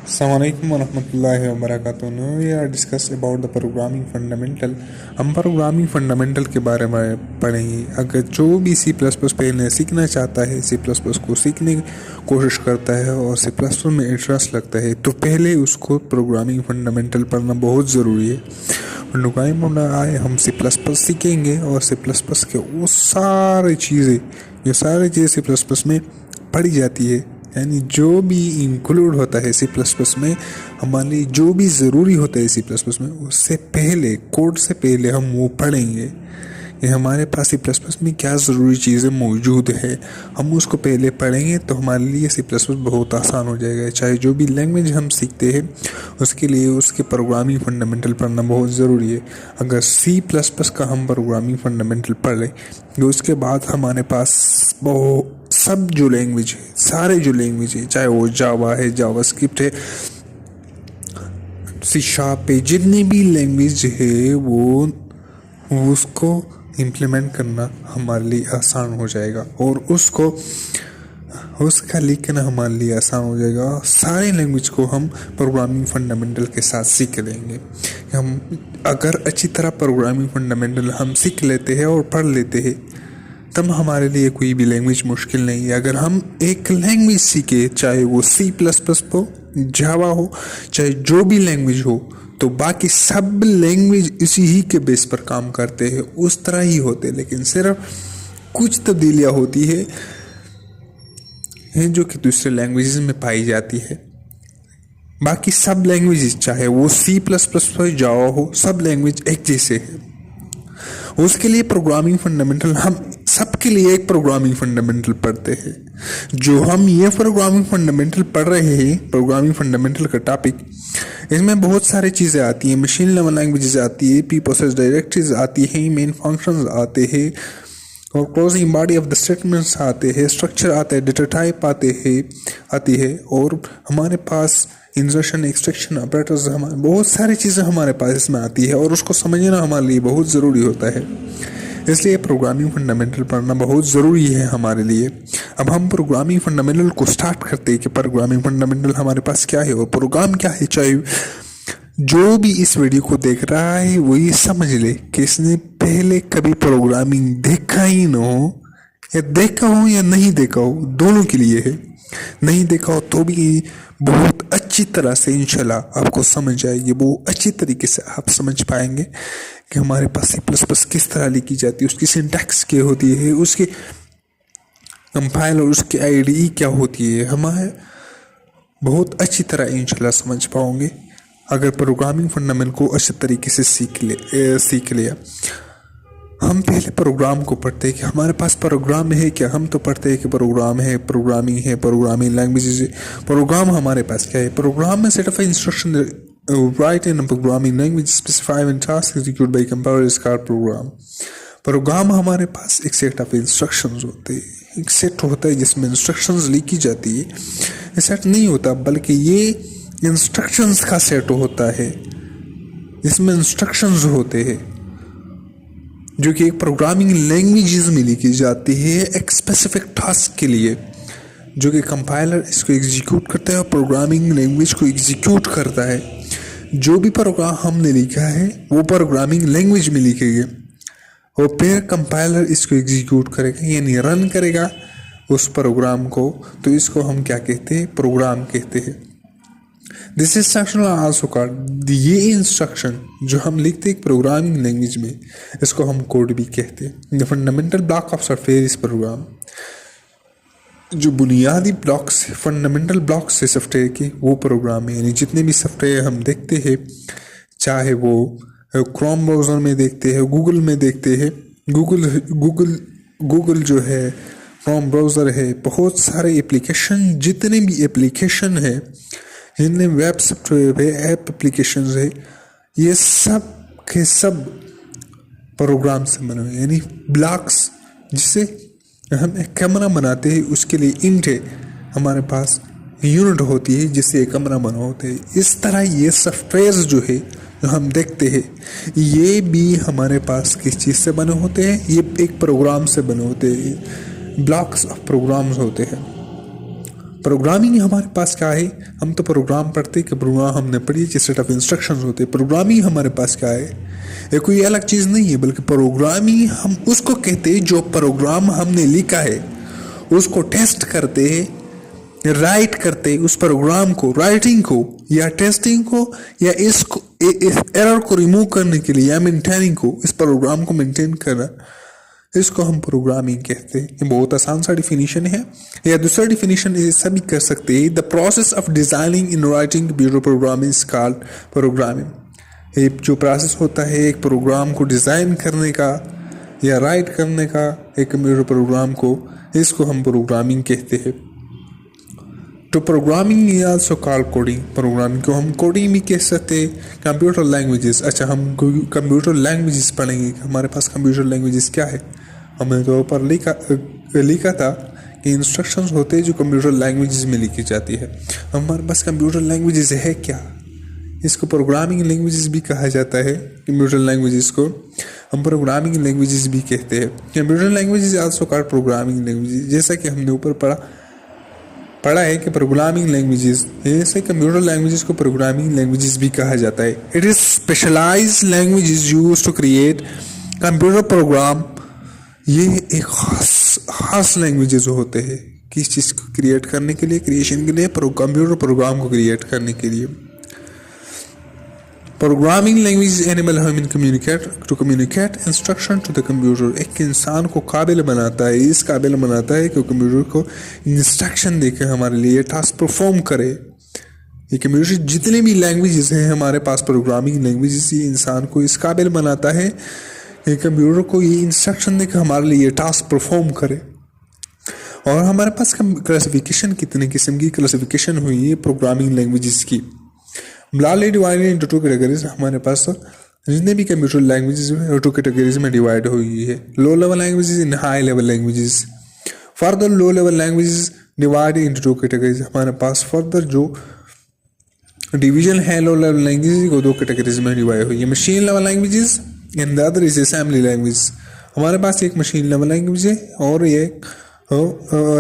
Assalamualaikum warahmatullahi wabarakatuh। Now we are discuss about the programming fundamental। हम programming fundamental के बारे में पढ़ेंगे। अगर जो भी सी प्लस प्लस पहले सीखना चाहता है, सी प्लस प्लस को सीखने की कोशिश करता है और सी प्लस प्लस में इंटरेस्ट लगता है, तो पहले उसको प्रोग्रामिंग फंडामेंटल पढ़ना बहुत ज़रूरी है। प्रोग्रामिंग आए हम सी प्लस प्लस सीखेंगे और सी प्लस प्लस के वो सारी चीज़ें सी प्लस प्लस में पढ़ी जाती है, यानी जो भी इंक्लूड होता है सी प्लस प्लस में, हमारे लिए जो भी ज़रूरी होता है सी प्लस प्लस में, उससे पहले कोड से पहले हम वो पढ़ेंगे कि हमारे पास सी प्लस प्लस में क्या ज़रूरी चीज़ें मौजूद है। हम उसको पहले पढ़ेंगे तो हमारे लिए सी प्लस प्लस बहुत आसान हो जाएगा। चाहे जो भी लैंग्वेज हम सीखते हैं उसके लिए उसके प्रोग्रामिंग फंडामेंटल पढ़ना बहुत ज़रूरी है। अगर सी प्लस प्लस का हम प्रोग्रामिंग फंडामेंटल पढ़ लें तो उसके बाद हमारे पास बहुत सब जो लैंग्वेज है, सारे जो लैंग्वेज है, चाहे वो जावा है, जावास्क्रिप्ट है, सी शार्प है, जितने भी लैंग्वेज है वो उसको इम्प्लीमेंट करना हमारे लिए आसान हो जाएगा और उसका लिखना हमारे लिए आसान हो जाएगा। सारे लैंग्वेज को हम प्रोग्रामिंग फंडामेंटल के साथ सीख लेंगे। हम अगर अच्छी तरह प्रोग्रामिंग फंडामेंटल हम सीख लेते हैं और पढ़ लेते हैं, तब हमारे लिए कोई भी लैंग्वेज मुश्किल नहीं है। अगर हम एक लैंग्वेज सीखे, चाहे वो सी प्लस प्लस हो, जावा हो, चाहे जो भी लैंग्वेज हो, तो बाकी सब लैंग्वेज इसी ही के बेस पर काम करते हैं, उस तरह ही होते हैं, लेकिन सिर्फ कुछ तब्दीलियाँ होती है जो कि दूसरे लैंग्वेजेस में पाई जाती है। बाकी सब लैंग्वेजेस, चाहे वो सी प्लस प्लस हो, जावा हो, सब लैंग्वेज एक जैसे है। उसके लिए प्रोग्रामिंग फंडामेंटल हम सबके लिए एक प्रोग्रामिंग फंडामेंटल पढ़ते हैं। जो हम ये प्रोग्रामिंग फंडामेंटल पढ़ रहे हैं, प्रोग्रामिंग फंडामेंटल का टॉपिक, इसमें बहुत सारी चीज़ें आती हैं। मशीन लेवल लैंग्वेजेस आती है, पी प्रोसेस डायरेक्टरीज आती है, मेन फंक्शंस आते हैं और closing body of the statements आते हैं, स्ट्रक्चर आता है, डेटा टाइप आती है और हमारे पास इंसर्शन, एक्सट्रैक्शन, ऑपरेटर्स, हमारे बहुत सारी चीज़ें हमारे पास इसमें आती है और उसको समझना हमारे लिए बहुत ज़रूरी होता है। इसलिए प्रोग्रामिंग फंडामेंटल पढ़ना बहुत ज़रूरी है हमारे लिए। अब हम प्रोग्रामिंग फंडामेंटल को स्टार्ट करते हैं कि प्रोग्रामिंग फंडामेंटल हमारे पास क्या है और प्रोग्राम क्या है। चाहे जो भी इस वीडियो को देख रहा है वो ये समझ ले कि इसने पहले कभी प्रोग्रामिंग देखा ही ना हो, या देखा हो या नहीं देखा हो, दोनों के लिए है। नहीं देखा हो तो भी बहुत अच्छी तरह से इंशाल्लाह आपको समझ आएगी, वो अच्छी तरीके से आप समझ पाएंगे कि हमारे पास सी प्लस प्लस किस तरह लिखी जाती है, उसकी सिंटैक्स क्या होती है, उसकी कंपाइल और उसकी आईडी क्या होती है, हमारे बहुत अच्छी तरह इंशाल्लाह समझ पाओगे अगर प्रोग्रामिंग फंडामेंटल को अच्छे तरीके से सीख लिया। हम पहले प्रोग्राम को पढ़ते हैं कि हमारे पास प्रोग्राम है क्या। हम तो पढ़ते हैं कि प्रोग्राम है, प्रोग्रामिंग है, प्रोग्रामिंग लैंग्वेजेस है। प्रोग्राम हमारे पास क्या है? प्रोग्राम में set of instruction write in programming language specify when task execute by compiler is called program. Program हमारे पास एक सेट ऑफ इंस्ट्रक्शंस होते हैं, एक सेट होता है जिसमें इंस्ट्रक्शंस लिखी जाती है। ये सेट नहीं होता बल्कि ये इंस्ट्रक्शंस का सेट होता है, जिसमें इंस्ट्रक्शंस होते हैं जो कि एक प्रोग्रामिंग लैंग्वेजेस में लिखी जाती है एक स्पेसिफिक टास्क के लिए, जो कि कंपाइलर इसको एग्जीक्यूट करता है और प्रोग्रामिंग लैंग्वेज को एग्जीक्यूट करता है। जो भी प्रोग्राम हमने लिखा है वो प्रोग्रामिंग लैंग्वेज में लिखेंगे और फिर कंपाइलर इसको एग्जीक्यूट करेगा, यानी रन करेगा उस प्रोग्राम को। तो इसको हम क्या कहते हैं? प्रोग्राम कहते हैं। दिस इंस्ट्रक्शन आल्सो कॉल्ड, ये इंस्ट्रक्शन जो हम लिखते हैं प्रोग्रामिंग लैंग्वेज में, इसको हम कोड भी कहते हैं। The fundamental block of software इस प्रोग्राम, जो बुनियादी ब्लॉक्स, फंडामेंटल ब्लॉक्स है सॉफ्टवेयर के, वो प्रोग्राम है। यानी जितने भी सॉफ्टवेयर हम देखते हैं, चाहे वो क्रोम ब्राउज़र में देखते हैं, गूगल में देखते हैं, गूगल जो है, क्रोम ब्राउज़र है, बहुत सारे एप्लीकेशन, जितने भी एप्लीकेशन है, जितने वेब सॉफ्टवेयर है, ऐप एप्लीकेशन है, ये सब के सब प्रोग्राम से बने हुए, यानी ब्लॉक्स। जिससे हम एक कमरा बनाते हैं उसके लिए इंट है, हमारे पास यूनिट होती है जिससे एक कमरा बना होता है। इस तरह ये सॉफ्टवेयर जो है जो हम देखते हैं, ये भी हमारे पास किस चीज़ से बने होते हैं? ये एक प्रोग्राम से बने होते हैं, ब्लॉक्स ऑफ प्रोग्राम्स होते हैं। प्रोग्रामिंग हमारे पास क्या है, हम तो प्रोग्राम पढ़ते कि प्रोग्राम हमने पढ़ी जिस सेट ऑफ इंस्ट्रक्शंस होते। प्रोग्रामिंग हमारे पास क्या है, ये कोई अलग चीज़ नहीं है, बल्कि प्रोग्रामिंग हम उसको कहते हैं जो प्रोग्राम हमने लिखा है उसको टेस्ट करते हैं, राइट करते उस प्रोग्राम को, राइटिंग को या टेस्टिंग को या इस एरर को रिमूव करने के लिए या मेंटेनिंग को, इस प्रोग्राम को मेंटेन करना, इसको हम प्रोग्रामिंग कहते हैं। ये बहुत आसान सा डिफिनीशन है। या दूसरा डिफिनीशन ऐसा भी कर सकते हैं, the process of designing in writing computer programming is called programming. ये जो प्रोसेस होता है एक प्रोग्राम को डिज़ाइन करने का या राइट करने का, एक कंप्यूटर प्रोग्राम को, इसको हम प्रोग्रामिंग कहते हैं। तो programming is also called coding. Programming को हम कोडिंग भी कह सकते हैं। कंप्यूटर लैंग्वेजेस, अच्छा हम कंप्यूटर लैंग्वेजेस पढ़ेंगे। हमारे पास कंप्यूटर लैंग्वेजेस क्या है, हमने तो ऊपर लिखा था कि इंस्ट्रक्शंस होते हैं जो कंप्यूटर लैंग्वेजेस में लिखी जाती है। हमारे पास कंप्यूटर लैंग्वेजेस है क्या, इसको प्रोग्रामिंग लैंग्वेजेस भी कहा जाता है। कंप्यूटर लैंग्वेजेस को हम प्रोग्रामिंग लैंग्वेजेस भी कहते हैं। Computer languages also called programming languages. जैसा कि हमने ऊपर पढ़ा है कि प्रोग्रामिंग लैंग्वेजेस, ऐसे कंप्यूटर लैंग्वेजेस को प्रोग्रामिंग लैंग्वेजेस भी कहा जाता है। It is specialised languages used to create computer program. ये एक खास लैंग्वेजेस होते हैं किस चीज़ को क्रिएट करने के लिए, क्रिएशन के लिए, कंप्यूटर प्रोग्राम को क्रिएट करने के लिए। Programming language enable human to communicate instruction to the computer. एक इंसान को काबिल बनाता है, इस काबिल बनाता है कि कंप्यूटर को इंस्ट्रक्शन देकर हमारे लिए टास्क परफॉर्म करे। ये कंप्यूटर जितने भी लैंग्वेजेस हैं हमारे पास, प्रोग्रामिंग लैंग्वेजेस, ये इंसान को इस काबिल बनाता है कि कंप्यूटर को ये इंस्ट्रक्शन देकर हमारे लिए टास्क परफॉर्म करे। और हमारे पास क्लासिफिकेशन, कितने किस्म की क्लासिफिकेशन हुई है प्रोग्रामिंग लैंग्वेजेस की। Broadly divided into 2 categories. हमारे पास जितने भी कंप्यूटर लैंग्वेजेस हैं 2 कैटेगरीज में डिवाइड हुई है, low level languages and high level languages. Further low level languages divide into 2 categories. हमारे पास फर्दर जो डिवीजन है लो लेवल लैंग्वेजेस को 2 कैटेगरीज में डिवाइड हुई है, machine level languages and the other is assembly language. हमारे पास एक मशीन लेवल लैंग्वेज है और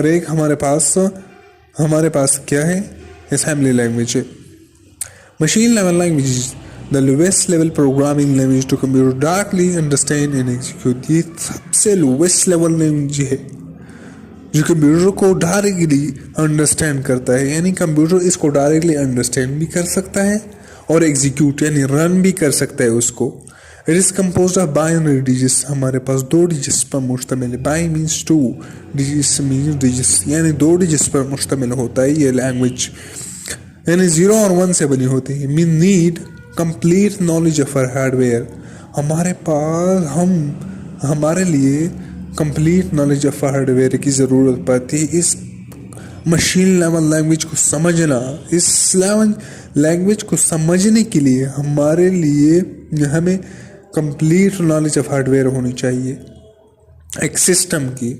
एक हमारे पास क्या है, असेंबली लैंग्वेज है। Machine level language is the lowest level programming language to computer directly understand and execute। ये सबसे lowest level language है जो कंप्यूटर को डायरेक्टली अंडरस्टैंड करता है, यानी कंप्यूटर इसको डायरेक्टली अंडरस्टैंड भी कर सकता है और एग्जीक्यूट यानी रन भी कर सकता है उसको। It is compose of binary digits. हमारे पास 2 डिजिट्स पर मुश्तमिल है। By means 2, digits means digits, यानी 2 डिजिट्स पर मुश्तमिल होता है ये लैंग्वेज, यानी 0 और 1 से बनी होती है। Mean need complete knowledge of hardware. हमारे लिए कंप्लीट नॉलेज ऑफ हार्डवेयर की ज़रूरत पड़ती है। इस मशीन लेवल लैंग्वेज को समझना, इस लैंग्वेज को समझने के लिए हमें कंप्लीट नॉलेज ऑफ हार्डवेयर होनी चाहिए एक सिस्टम की।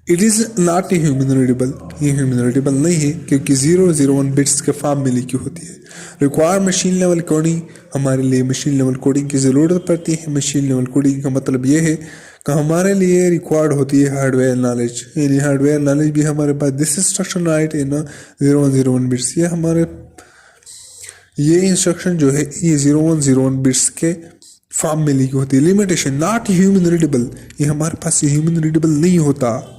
It is not human readable. ये ह्यूमन रीडेबल नहीं है क्योंकि 001 बिट्स के फॉर्म में लिखी होती है। Require machine level coding. हमारे लिए मशीन लेवल कोडिंग की ज़रूरत पड़ती है। मशीन लेवल कोडिंग का मतलब ये है कि हमारे लिए रिक्वायर्ड होती है हार्डवेयर नॉलेज, यानी हार्डवेयर नॉलेज भी हमारे पास। This instruction write in 0101 bits. ये इंस्ट्रक्शन जो है ये 0101 बिट्स के फॉर्म में लिखी होती है। Limitation not human readable. ये हमारे पास ह्यूमन रीडेबल नहीं होता।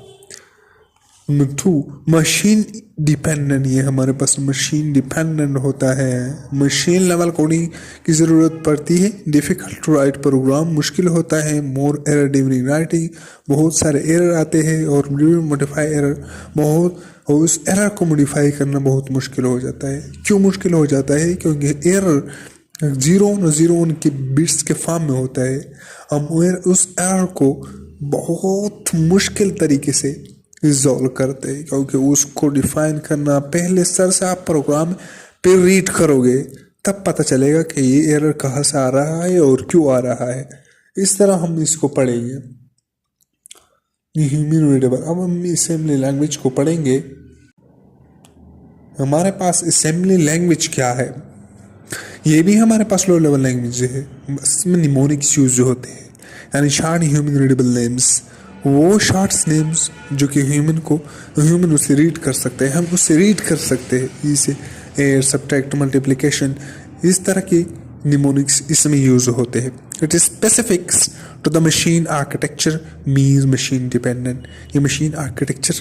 2 मशीन डिपेंडेंट। ये हमारे पास मशीन डिपेंडेंट होता है। मशीन लेवल कोडिंग की ज़रूरत पड़ती है। डिफ़िकल्ट टू राइट प्रोग्राम, मुश्किल होता है। मोर एरर ड्यूरिंग राइटिंग, बहुत सारे एरर आते हैं और मॉडिफाई एरर, उस एरर को मॉडिफाई करना बहुत मुश्किल हो जाता है। क्यों मुश्किल हो जाता है? क्योंकि एरर 001 के बिट्स के फॉर्म में होता है। हम उस एरर को बहुत मुश्किल तरीके से रिजॉल्व करते हैं क्योंकि उसको डिफाइन करना, पहले सर से आप प्रोग्राम पे रीड करोगे तब पता चलेगा कि ये एरर कहाँ से आ रहा है और क्यों आ रहा है। इस तरह हम इसको पढ़ेंगे ह्यूमन रीडेबल। अब हम असेंबली लैंग्वेज को पढ़ेंगे। हमारे पास असेंबली लैंग्वेज क्या है? ये भी हमारे पास लो लेवल लैंग्वेज है। इसमें निमोनिक्स यूज होते हैं, यानी शॉर्ट ह्यूमन रीडेबल नेम्स वो शॉर्ट्स नेम्स जो कि ह्यूमन उसे रीड कर सकते हैं, हम उसे रीड कर सकते हैं, इसे एड, सब्ट्रैक्ट, मल्टीप्लिकेशन, इस तरह की निमोनिक्स इसमें यूज होते हैं। It is specifics to the machine architecture means machine dependent. ये मशीन आर्किटेक्चर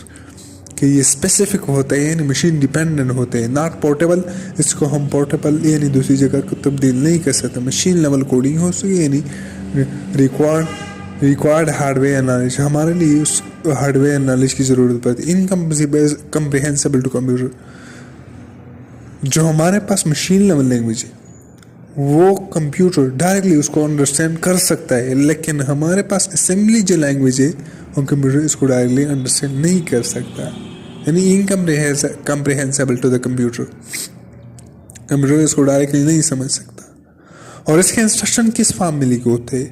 के ये स्पेसिफिक होते हैं, यानी मशीन डिपेंडेंट होते हैं, नॉट पोर्टेबल। इसको हम पोर्टेबल यानी दूसरी जगह को तब्दील नहीं कर सकते। मशीन लेवल कोडिंग हो सके, यानी रिक्वायर्ड हार्डवेयर नॉलेज, हमारे लिए उस हार्डवेयर नॉलेज की ज़रूरत पड़ती है। इनकम्प्रिहेंसिबल टू कंप्यूटर, जो हमारे पास मशीन लेवल लैंग्वेज है वो कंप्यूटर डायरेक्टली उसको अंडरस्टैंड कर सकता है, लेकिन हमारे पास असेंबली जो लैंग्वेज है और कंप्यूटर इसको डायरेक्टली अंडरस्टैंड नहीं कर सकता, यानी इनकम्प्रिहेंसिबल टू द कंप्यूटर। कंप्यूटर इसको डायरेक्टली नहीं समझ सकता। और इसके इंस्ट्रक्शन किस फॉर्म में लिखे होते हैं?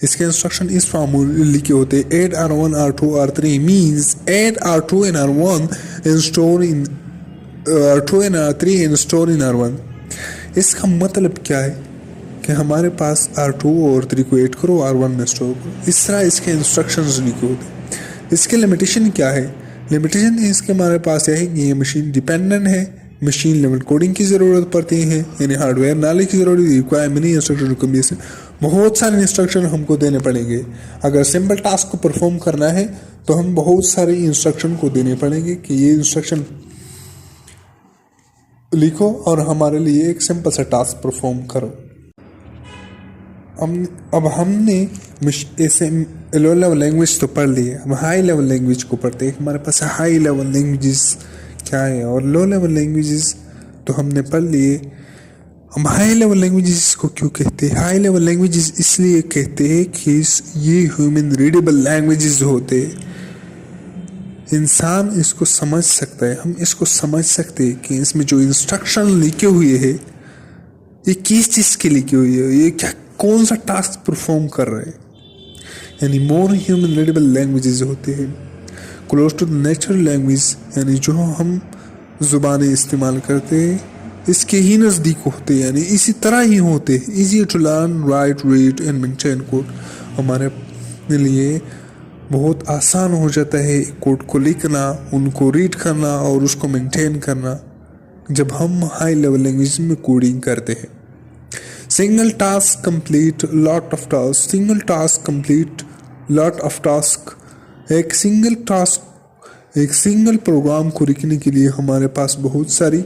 इसके इंस्ट्रक्शन इस फॉर्म में लिखे होते हैं, add R1 R2 R3 means add R2 and R1 and store in R2 and R3 and store in R1। इसका मतलब क्या है कि हमारे पास R2 और 3 को ऐड करो, R1 में स्टोर करो, इस तरह इसके इंस्ट्रक्शंस लिखे होते हैं। इसके लिमिटेशन क्या है? लिमिटेशन इसके हमारे पास है कि ये मशीन डिपेंडेंट है, मशीन लेवल कोडिंग की ज़रूरत पड़ती है, यानी हार्डवेयर नॉलेज की ज़रूरत, रिक्वायरमेंट इंस्ट्रक्शन कम्बिनेशन, बहुत सारे इंस्ट्रक्शन हमको देने पड़ेंगे। अगर सिंपल टास्क को परफॉर्म करना है तो हम बहुत सारे इंस्ट्रक्शन को देने पड़ेंगे कि ये इंस्ट्रक्शन लिखो और हमारे लिए एक सिंपल सा टास्क परफॉर्म करो। अब हमने ऐसे लो लेवल लैंग्वेज तो पढ़ ली है, हम हाई लेवल लैंग्वेज को पढ़ते हैं। हमारे पास हाई लेवल लैंग्वेजेस क्या है और लो लेवल लैंग्वेजेस तो हमने पढ़ लिए। हम हाई लेवल लैंग्वेजेस को क्यों कहते हैं? हाई लेवल लैंग्वेजेस इसलिए कहते हैं कि ये ह्यूमन रीडेबल लैंग्वेजेस होते हैं, इंसान इसको समझ सकता है। हम इसको समझ सकते हैं कि इसमें जो इंस्ट्रक्शन लिखे हुए हैं ये किस चीज़ के लिखे हुए है, ये क्या कौन सा टास्क परफॉर्म कर रहे हैं, यानी मोर ह्यूमन रीडेबल लैंग्वेजेस होते हैं, close to the natural language, यानी जो हम ज़ुबानें इस्तेमाल करते हैं इसके ही नज़दीक होते हैं, यानी इसी तरह ही होते हैं। Easy to learn, right, read and maintain code, हमारे लिए बहुत आसान हो जाता है कोड को लिखना, उनको रीड करना और उसको मेंटेन करना जब हम हाई लेवल लैंग्वेज में कोडिंग करते हैं। Single task complete lot of task, single task complete lot of task, एक सिंगल प्रोग्राम को लिखने के लिए हमारे पास बहुत सारी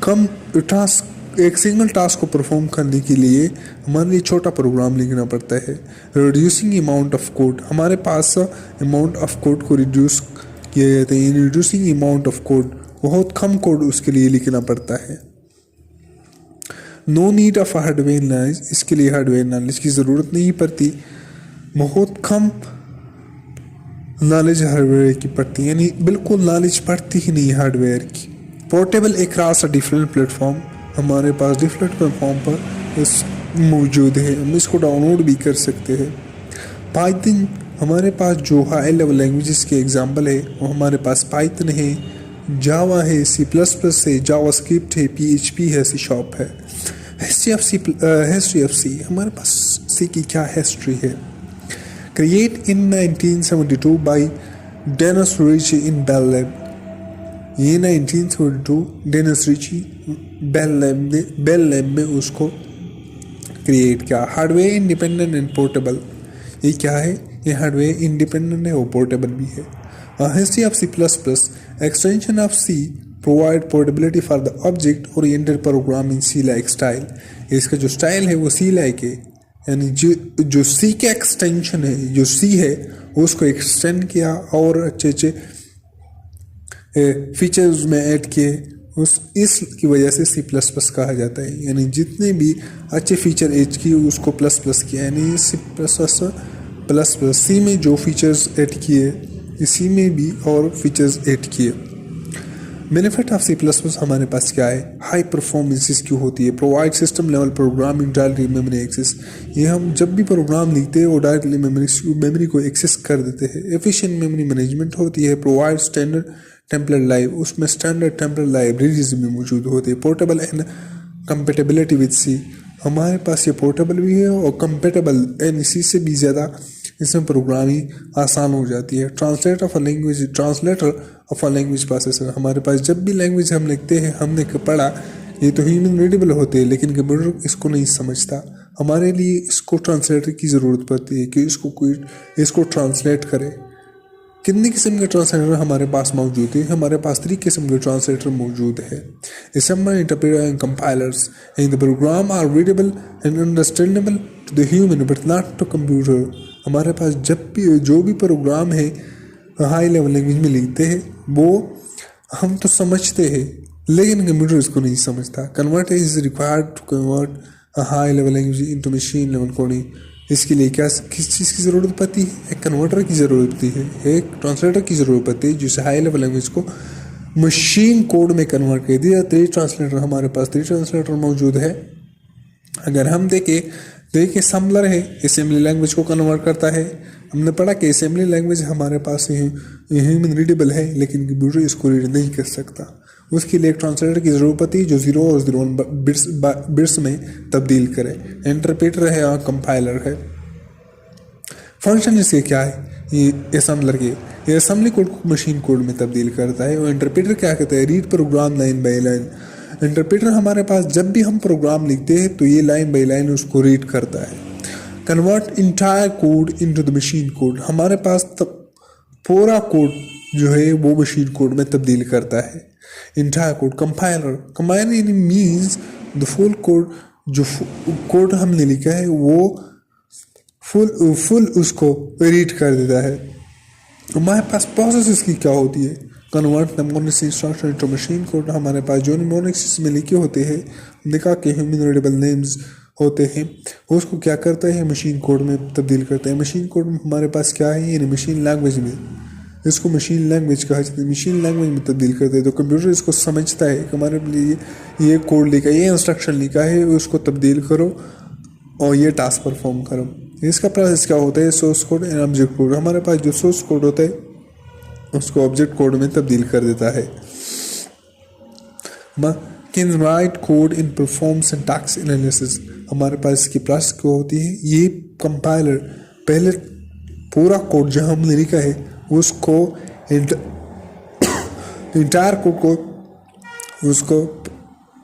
कम टास्क, एक सिंगल टास्क को परफॉर्म करने के लिए हमारे लिए छोटा प्रोग्राम लिखना पड़ता है। रिड्यूसिंग अमाउंट ऑफ कोड, हमारे पास अमाउंट ऑफ कोड को रिड्यूस किया जाता है। रिड्यूसिंग अमाउंट ऑफ कोड, बहुत कम कोड उसके लिए लिखना पड़ता है। No need of hardware knowledge, इसके लिए हार्डवेयर नॉलेज की ज़रूरत नहीं पड़ती, बहुत कम नॉलेज हार्डवेयर की पड़ती है, यानी बिल्कुल नॉलेज पड़ती ही नहीं हार्डवेयर की। पोर्टेबल अक्रॉस डिफरेंट प्लेटफॉर्म, हमारे पास डिफरेंट प्लेटफॉर्म पर इस मौजूद है, हम इसको डाउनलोड भी कर सकते हैं। पाइथन, हमारे पास जो हाई लेवल लैंग्वेजेस के एग्जांपल है वो हमारे पास पाइथन है, जावा है, C++ है, जावास्क्रिप्ट है, PHP है, C# है। हिस्ट्री ऑफ सी, हमारे पास सी की क्या हिस्ट्री है? Create in 1972 by Dennis Ritchie in Bell lab, ये 1972 डेनिस रिची बेल लैब में उसको क्रिएट किया। हार्डवेयर इंडिपेंडेंट एंड पोर्टेबल, ये क्या है? ये हार्डवेयर इंडिपेंडेंट है और पोर्टेबल भी है। History of C++, extension of C provide portability for the object oriented programming C like style, इसका जो स्टाइल है वो C लाइक है, यानी जो C का एक्सटेंशन है, जो C है उसको एक्सटेंड किया और अच्छे फीचर्स में ऐड किए, इसकी वजह से C++ कहा जाता है। यानी जितने भी अच्छे फीचर ऐड किए उसको प्लस किया, यानी C में जो फीचर्स ऐड किए इसी में भी और फीचर्स ऐड किए। बेनिफिट ऑफ C++ हमारे पास क्या है? हाई परफॉर्मेंस इसकी होती है, provide system level programming directly memory access, ये हम जब भी प्रोग्राम लिखते हैं वो डायरेक्टली मेमोरी को एक्सेस कर देते हैं। एफिशिएंट मेमोरी मैनेजमेंट होती है, प्रोवाइड स्टैंडर्ड टेम्पलेट लाइव, उसमें स्टैंडर्ड टेम्पलेट लाइब्रेरीज में मौजूद होती है। Portable and compatibility with C, हमारे पास ये पोर्टेबल भी है और कंपेटेबल, यानी इसी से भी ज़्यादा इसमें प्रोग्रामिंग आसान हो जाती है। Translator of a language processor, हमारे पास जब भी लैंग्वेज हम लिखते हैं, हमने पढ़ा ये तो ह्यूमन रीडेबल होते हैं, लेकिन कंप्यूटर इसको नहीं समझता। हमारे लिए इसको ट्रांसलेटर की ज़रूरत पड़ती है कि इसको ट्रांसलेट करे। कितने किस्म के ट्रांसलेटर हमारे पास मौजूद है? हमारे पास 3 किस्म के ट्रांसलेटर मौजूद है। Assembler, interpreter and compilers, and the program are readable and understandable to the human but not to computer। हमारे पास जो भी प्रोग्राम है हाई लेवल लैंग्वेज में लिखते हैं वो हम तो समझते हैं, लेकिन कंप्यूटर इसको नहीं समझता। Converter is required to convert a high level language into machine level coding. इसके लिए किस चीज़ की ज़रूरत पड़ती है? एक कन्वर्टर की ज़रूरत पड़ती है, एक ट्रांसलेटर की ज़रूरत पड़ती है जिससे हाई लेवल लैंग्वेज को मशीन कोड में कन्वर्ट कर दिया। 3 ट्रांसलेटर हमारे पास 3 ट्रांसलेटर मौजूद है। अगर हम देखें असम्बलर है, असेंबली लैंग्वेज को कन्वर्ट करता है। हमने पढ़ा कि असेंबली लैंग्वेज हमारे पास ह्यूमन रीडेबल है, लेकिन कंप्यूटर इसको रीड नहीं कर सकता। उसके लिए एक ट्रांसलेटर की ज़रूरत पड़ती है जो 0 और 01 बिट्स में तब्दील करे। इंटरप्रेटर है और कंपाइलर है। फंक्शन इसके क्या है? ये असम्बलर के ये असेंबली कोड को मशीन कोड में तब्दील करता है। और इंटरप्रेटर क्या कहता है? Read program line by line. Interpreter हमारे पास जब भी हम प्रोग्राम लिखते हैं तो ये लाइन बाई लाइन उसको रीड करता है। Convert entire code into the machine code, हमारे पास पूरा कोड जो है वो मशीन कोड में तब्दील करता है। Entire code. Compiler means the full code, जो कोड हमने लिखा है वो फुल उसको रीड कर देता है। हमारे पास प्रोसेस इसकी क्या होती है? Convert mnemonics instruction into machine code. हमारे पास जो निमोनिक्स में लिखे होते हैं, देखा कि ह्यूमन रीडेबल नेम्स होते हैं, उसको क्या करता है? मशीन कोड में तब्दील करता है। मशीन कोड में हमारे पास क्या है? यानी मशीन लैंग्वेज में, इसको मशीन लैंग्वेज कहा जाता है। मशीन लैंग्वेज में तब्दील करते हैं तो कंप्यूटर इसको समझता है कि हमारे लिए ये कोड लिखा है, ये इंस्ट्रक्शन लिखा है, उसको तब्दील करो और ये टास्क परफॉर्म करो। इसका प्रोसेस क्या होता है? Source code and object code. हमारे पास जो सोर्स कोड होता है उसको ऑब्जेक्ट कोड में तब्दील कर देता है। Can write code in perform syntax analysis. हमारे पास इसकी प्रोसेस क्या होती है? ये कंपाइलर पहले पूरा कोड जो हमने लिखा है उसको इंटायर कोड को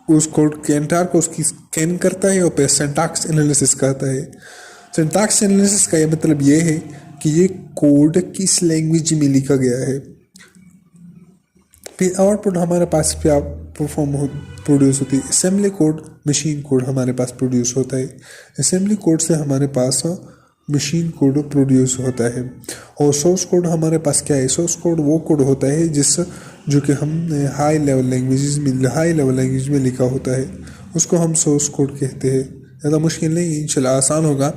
उस कोड के एंटायर को उसकी स्कैन करता है और फिर सिंटैक्स एनालिसिस करता है। सिंटैक्स एनालिसिस का ये मतलब ये है कि ये कोड किस लैंग्वेज में लिखा गया है। फिर आउटपुट हमारे पास क्या प्रोड्यूस होती है? असेंबली कोड, मशीन कोड हमारे पास प्रोड्यूस होता है। असेंबली कोड से हमारे पास मशीन कोड प्रोड्यूस होता है। और सोर्स कोड हमारे पास क्या है? सोर्स कोड वो कोड होता है जो कि हमने हाई लेवल लैंग्वेज में लिखा होता है, उसको हम सोर्स कोड कहते हैं। ज़्यादा मुश्किल नहीं, इंशाल्लाह आसान होगा।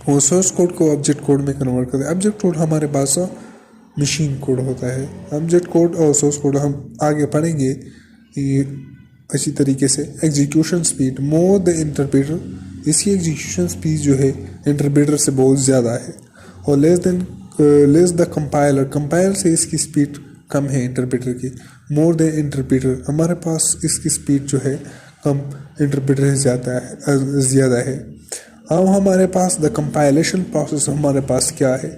वो सोर्स कोड को ऑब्जेक्ट कोड में कन्वर्ट करते हैं। ऑब्जेक्ट कोड हमारे पास मशीन कोड होता है। ऑब्जेक्ट कोड और सोर्स कोड हम आगे पढ़ेंगे ये अच्छी तरीके से। Execution speed more the interpreter, इसकी एग्जीक्यूशन स्पीड जो है इंटरप्रेटर से बहुत ज़्यादा है। और लेस द कंपाइलर से इसकी स्पीड कम है इंटरप्रेटर की। मोर द इंटरप्रेटर, हमारे पास इसकी स्पीड जो है कम, इंटरप्रेटर से ज़्यादा है। अब हमारे पास द कंपाइलेशन प्रोसेस हमारे पास क्या है?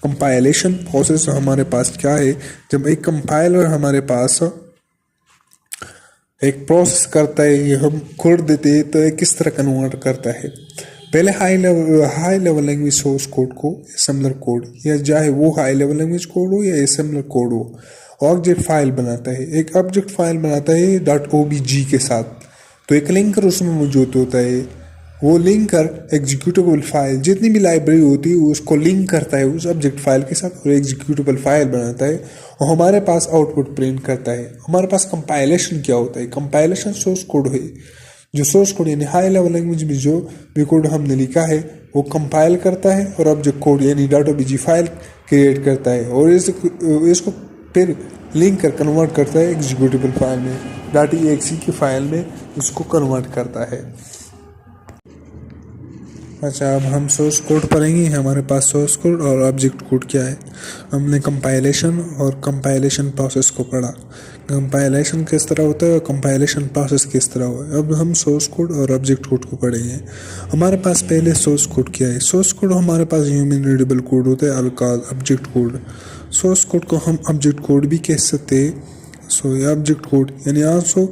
कंपाइलेशन प्रोसेस हमारे पास क्या है? जब एक कंपाइलर हमारे पास एक प्रोसेस करता है, ये हम कोड देते हैं तो किस तरह कन्वर्ट करता है? पहले high level language source code को असेंबलर कोड, या चाहे वो हाई लेवल लैंग्वेज कोड हो या असेंबलर कोड हो, ऑब्जेक्ट फाइल बनाता है। एक ऑब्जेक्ट फाइल बनाता है .obj के साथ, तो एक लिंकर उसमें मौजूद होता है। वो लिंकर एग्जीक्यूटेबल फाइल, जितनी भी लाइब्रेरी होती है उसको लिंक करता है उस ऑब्जेक्ट फाइल के साथ और एग्जीक्यूटेबल फाइल बनाता है और हमारे पास आउटपुट प्रिंट करता है। हमारे पास कंपाइलेशन क्या होता है? कंपाइलेशन सोर्स कोड है, जो सोर्स कोड यानी हाई लेवल लैंग्वेज में जो भी कोड हमने लिखा है वो कंपाइल करता है और ऑब्जेक्ट कोड यानी .obj फाइल क्रिएट करता है और इसको फिर लिंक कर कन्वर्ट करता है एग्जीक्यूटेबल फाइल में, .exe की फाइल में इसको कन्वर्ट करता है। अच्छा, अब हम सोर्स कोड पढ़ेंगे। हमारे पास सोर्स कोड और ऑब्जेक्ट कोड क्या है। हमने कंपाइलेशन और कंपाइलेशन प्रोसेस को पढ़ा। कंपाइलेशन किस तरह होता है और कंपाइलेशन प्रोसेस किस तरह हुआ है। अब हम सोर्स कोड और ऑब्जेक्ट कोड को पढ़ेंगे। हमारे पास पहले सोर्स कोड क्या है। सोर्स कोड हमारे पास ह्यूमन रीडेबल कोड होता है, अल्काल ऑब्जेक्ट कोड। सोर्स कोड को हम ऑब्जेक्ट कोड भी कह सकते हैं। सो ये ऑब्जेक्ट कोड यानी आल्सो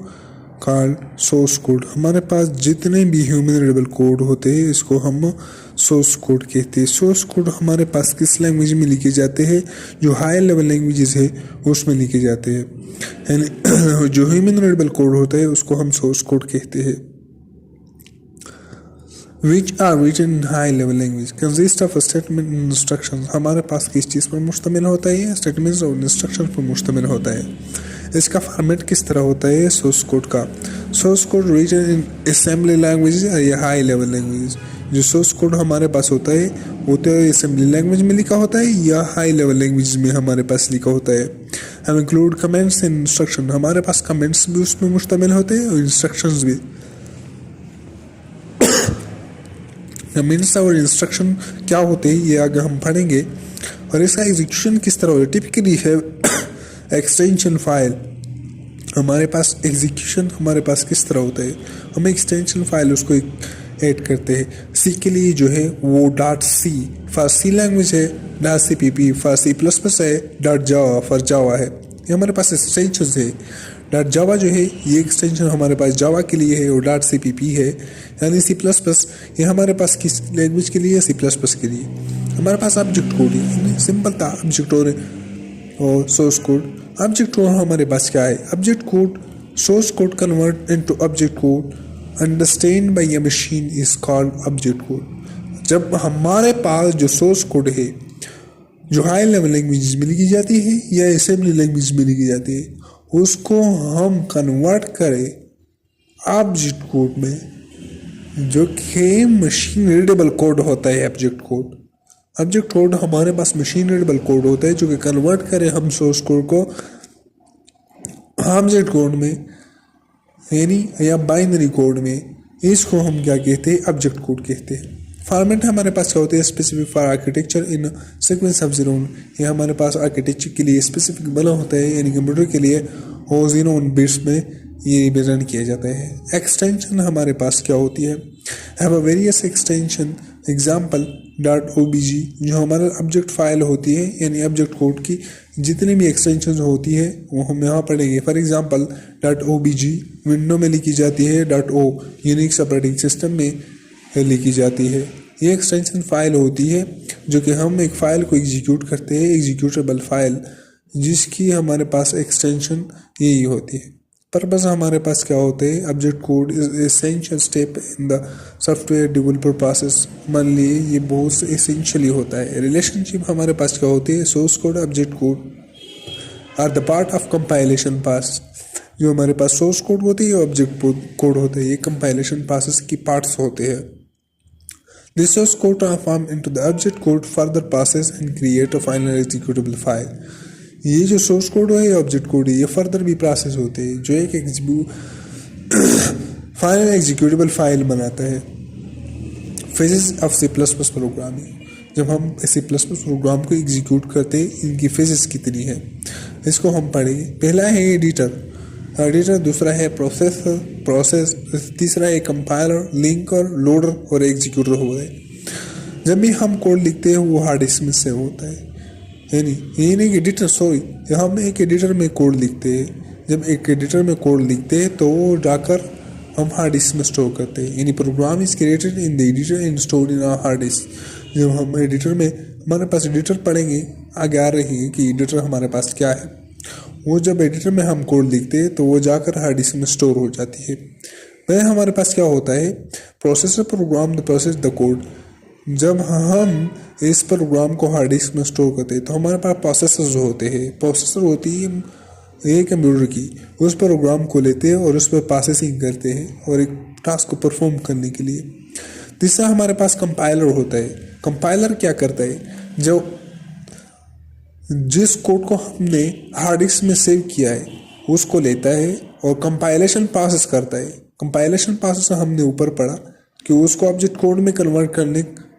कॉल्ड सोर्स कोड। हमारे पास जितने भी ह्यूमन रीडेबल कोड होते हैं इसको हम सोर्स कोड कहते हैं। सोर्स कोड हमारे पास किस लैंग्वेज में लिखे जाते हैं, जो हाई लेवल लैंग्वेजेस है उसमें लिखे जाते हैं। यानी जो ह्यूमन रीडेबल कोड होता है उसको हम सोर्स कोड कहते हैं। Which are written in high level language consist of a statement and instructions। हमारे पास किस चीज़ पर मुश्तमिल होता है, स्टेटमेंट्स और इंस्ट्रक्शंस पर मुश्तमिल होता है। इसका फॉर्मेट किस तरह होता है सोर्स कोड का। Source code written in assembly language या हाई लेवल लैंग्वेज। जो सोर्स कोड हमारे पास होता है वो तो असेंबली लैंग्वेज में लिखा होता है या हाई लेवल लैंग्वेज में हमारे पास लिखा होता है। हम इंक्लूड कमेंट्स एंड इंस्ट्रक्शन। हमारे पास कमेंट्स भी उसमें मुश्तमिल होते हैं और इंस्ट्रक्शंस भी। कमेंट्स और इंस्ट्रक्शन क्या होते हैं ये आगे हम पढ़ेंगे। और इसका एग्जीक्यूशन किस तरह होता है। टिपिकली है एक्सटेंशन फाइल। हमारे पास एग्जीक्यूशन हमारे पास किस तरह होता है, हम एक्सटेंशन फाइल उसको ऐड करते हैं। सी के लिए जो है वो dot C for C language है, dot C P P for C plus plus है, डॉट जावा फॉर जावा है। ये हमारे पास एक्सटेंशन है। डॉट जावा जो है ये एक्सटेंशन हमारे पास जावा के लिए है और डॉट सी पी पी है यानी सी प्लस प्लस ये हमारे पास किस लैंग्वेज के लिए, सी प्लस प्लस के लिए। हमारे पास ऑब्जेक्ट कोड है, सिंपल था ऑब्जेक्ट और सोर्स कोड। ऑब्जेक्ट कोड हमारे पास क्या है, object code source code convert into object code understand by a machine is called object code. जब हमारे पास जो सोर्स कोड है जो हाई लेवल लैंग्वेज में लिखी जाती है या असेंबली लैंग्वेज में लिखी जाती है उसको हम कन्वर्ट करें ऑब्जेक्ट कोड में, जो कि मशीन रीडेबल कोड होता है। ऑब्जेक्ट कोड ऑब्जेक्ट कोड हमारे पास मशीन रीडेबल कोड होता है जो कि कन्वर्ट करें हम सोर्स कोड को ऑब्जेक्ट कोड में यानी या बाइनरी कोड में। इसको हम क्या कहते हैं, ऑब्जेक्ट कोड कहते हैं। फॉर्मेट हमारे पास क्या होते हैं, specific for architecture in sequence of zero. ये हमारे पास आर्किटेक्चर के लिए स्पेसिफिक बना होता है यानी कंप्यूटर के लिए और जीरो बिट्स में ये रन किया जाता है। एक्सटेंशन हमारे पास क्या होती है, have a various extension example dot O B G. जो हमारा ऑब्जेक्ट फाइल होती है यानी ऑब्जेक्ट कोड की जितनी भी एक्सटेंशन होती है वो हम यहाँ पढ़ेंगे। For example dot O B G window में लिखी जाती है, dot O Unix operating system में लिखी जाती है। ये एक्सटेंशन फाइल होती है जो कि हम एक फ़ाइल को एग्जीक्यूट करते हैं, एग्जीक्यूटेबल फाइल, जिसकी हमारे पास एक्सटेंशन यही होती है। पर्पस हमारे पास क्या होते हैं, object code is essential step in the software developer process. मान लिए ये बहुत एसेंशियली होता है। रिलेशनशिप हमारे पास क्या होती है, source code object code are the part of compilation pass. जो हमारे पास सोर्स कोड होती है ऑब्जेक्ट कोड होता है, ये कंपाइलेशन प्रोसेस की पार्ट्स होते हैं। This source code transform into the object code further passes and create a final executable file। ये जो सोर्स कोड है ऑब्जेक्ट कोड है ये फर्दर भी प्रोसेस होते हैं जो एक फाइनल एग्जीक्यूटेबल फाइल बनाता है। Phases of C plus plus programming. जब हम सी प्लस प्लस प्रोग्राम को एग्जीक्यूट करते हैं इनकी फेजेस कितनी है इसको हम पढ़ेंगे। पहला है एडिटर, दूसरा है प्रोसेस, तीसरा है कंपाइलर, लिंकर, लोडर और एग्जीक्यूटर होता है। जब भी हम कोड लिखते हैं वो हार्ड डिस्क में सेव होता है। यानी ये नहीं एडिटर हम एक एडिटर में कोड लिखते हैं। जब एक एडिटर में कोड लिखते हैं तो वो जाकर हम हार्ड डिस्क में स्टोर करते हैं। यानी program is created in the editor and stored in our hard disk. जब हम एडिटर में हमारे पास एडिटर पढ़ेंगे आगे आ रही है कि एडिटर हमारे पास क्या है। वो जब एडिटर में हम कोड लिखते हैं तो वो जाकर हार्ड डिस्क में स्टोर हो जाती है। वह हमारे पास क्या होता है, processor program the process the code. जब हम इस प्रोग्राम को हार्ड डिस्क में स्टोर करते हैं तो हमारे पास प्रोसेसर होते हैं। प्रोसेसर होती है एक कंप्यूटर की, उस प्रोग्राम को लेते हैं और उस पर प्रोसेसिंग करते हैं और एक टास्क को परफॉर्म करने के लिए। तीसरा हमारे पास कंपाइलर होता है। कंपाइलर क्या करता है, जो जिस कोड को हमने हार्ड डिस्क में सेव किया है उसको लेता है और कंपाइलेशन प्रोसेस करता है। कंपाइलेशन प्रोसेस हमने ऊपर पढ़ा कि उसको ऑब्जेक्ट कोड में कन्वर्ट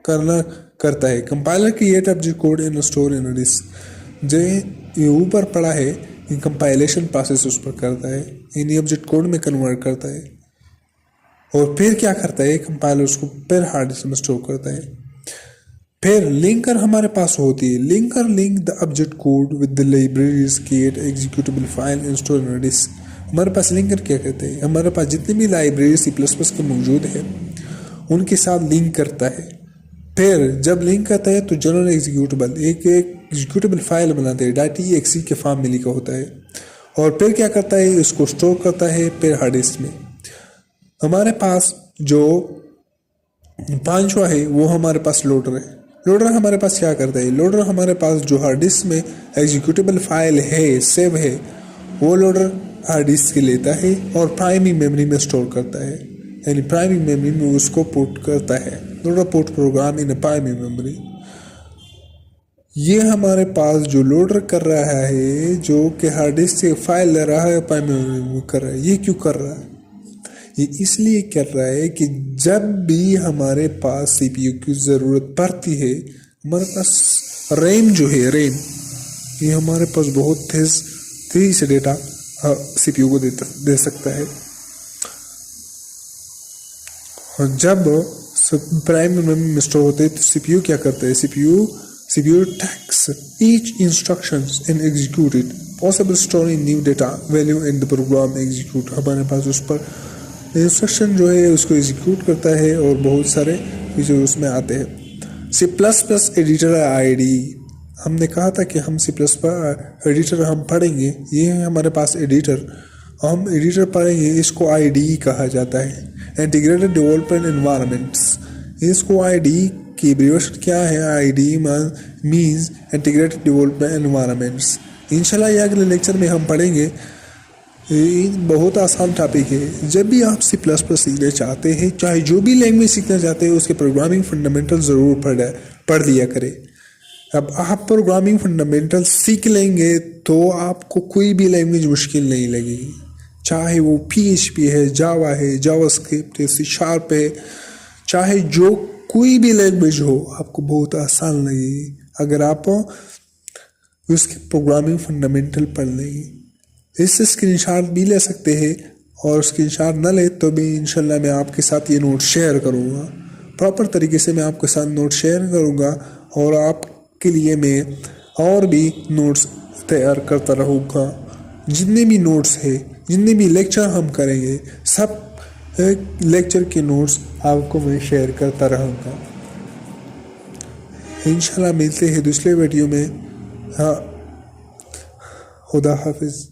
करना करता है। Compiler create object code and store in disk. जो ये ऊपर पड़ा है ये कंपाइलेशन प्रोसेस उस पर करता है, इन्हीं ऑब्जेक्ट कोड में कन्वर्ट करता है और फिर क्या करता है कंपाइलर उसको फिर हार्ड डिस्क में स्टोर करता है। फिर लिंकर हमारे पास होती है। Linker link the object code with the libraries create executable file and store in disk. हमारे पास लिंकर क्या कहते हैं, हमारे पास जितनी भी लाइब्रेरी C++ के मौजूद है उनके साथ लिंक करता है। फिर जब लिंक करता है तो जनरल एग्जीक्यूटेबल एक एग्जीक्यूटेबल फाइल बनाते हैं, .exe के फॉर्म में लिखा होता है और फिर क्या करता है इसको स्टोर करता है फिर हार्ड डिस्क में। हमारे पास जो पांचवा है वो हमारे पास लोडर है। लोडर हमारे पास क्या करता है, लोडर हमारे पास जो हार्ड डिस्क में एग्जीक्यूटेबल फाइल है सेव है वो लोडर हार्ड डिस्क के लेता है और प्राइमरी मेमोरी में स्टोर करता है, यानी प्राइमरी मेमोरी में उसको पुट करता है। Loader put program in primary memory. ये हमारे पास जो लोडर कर रहा है जो कि हार्ड डिस्क से फाइल ले रहा है प्राइमरी मेमोरी में कर रहा है। ये क्यों कर रहा है, ये इसलिए कर रहा है कि जब भी हमारे पास CPU की ज़रूरत पड़ती है, हमारे पास रैम जो है रैम ये हमारे पास बहुत तेज़ी से डेटा CPU को दे सकता है। और जब प्राइमरी मेमोरी में स्टोर होते हैं तो CPU क्या करता है, CPU takes each instructions and execute it, possible storing new data value in the program execute। हमारे पास उस पर इंस्ट्रक्शन जो है उसको एग्जीक्यूट करता है और बहुत सारे फीचर उसमें आते हैं। C++ एडिटर आईडी, हमने कहा था कि हम C++ एडिटर हम पढ़ेंगे, ये है हमारे पास एडिटर, हम एडिटर पढ़ेंगे, इसको आईडी कहा जाता है, इंटीग्रेटेड डेवलपमेंट एनवायरनमेंट्स। इसको आईडी की एब्रिविएशन क्या है, ID means integrated development environments. इंशाल्लाह ये अगले लेक्चर में हम पढ़ेंगे। बहुत आसान टॉपिक है। जब भी आप C++ सीखना चाहते हैं, चाहे जो भी लैंग्वेज सीखना चाहते हैं, उसके प्रोग्रामिंग फंडामेंटल ज़रूर पढ़ लिया करें। अब आप प्रोग्रामिंग फंडामेंटल सीख लेंगे तो आपको कोई भी लैंग्वेज मुश्किल नहीं लगेगी, चाहे वो PHP है, जावा है, जावास्क्रिप्ट है, C# है, चाहे जो कोई भी लैंग्वेज हो आपको बहुत आसान लगेगी अगर आप उसके प्रोग्रामिंग फंडामेंटल पढ़ लेंगे। इससे स्क्रीनशॉट भी ले सकते हैं और स्क्रीनशॉट न ले तो भी इंशाल्लाह मैं आपके साथ ये नोट शेयर करूँगा, प्रॉपर तरीके से मैं आपके साथ नोट शेयर करूँगा और आपके लिए मैं और भी नोट्स तैयार करता रहूँगा। जितने भी नोट्स है, जितने भी लेक्चर हम करेंगे, सब लेक्चर के नोट्स आपको मैं शेयर करता रहूँगा। इंशाल्लाह मिलते हैं दूसरे वीडियो में। हाँ, खुदा हाफिज़।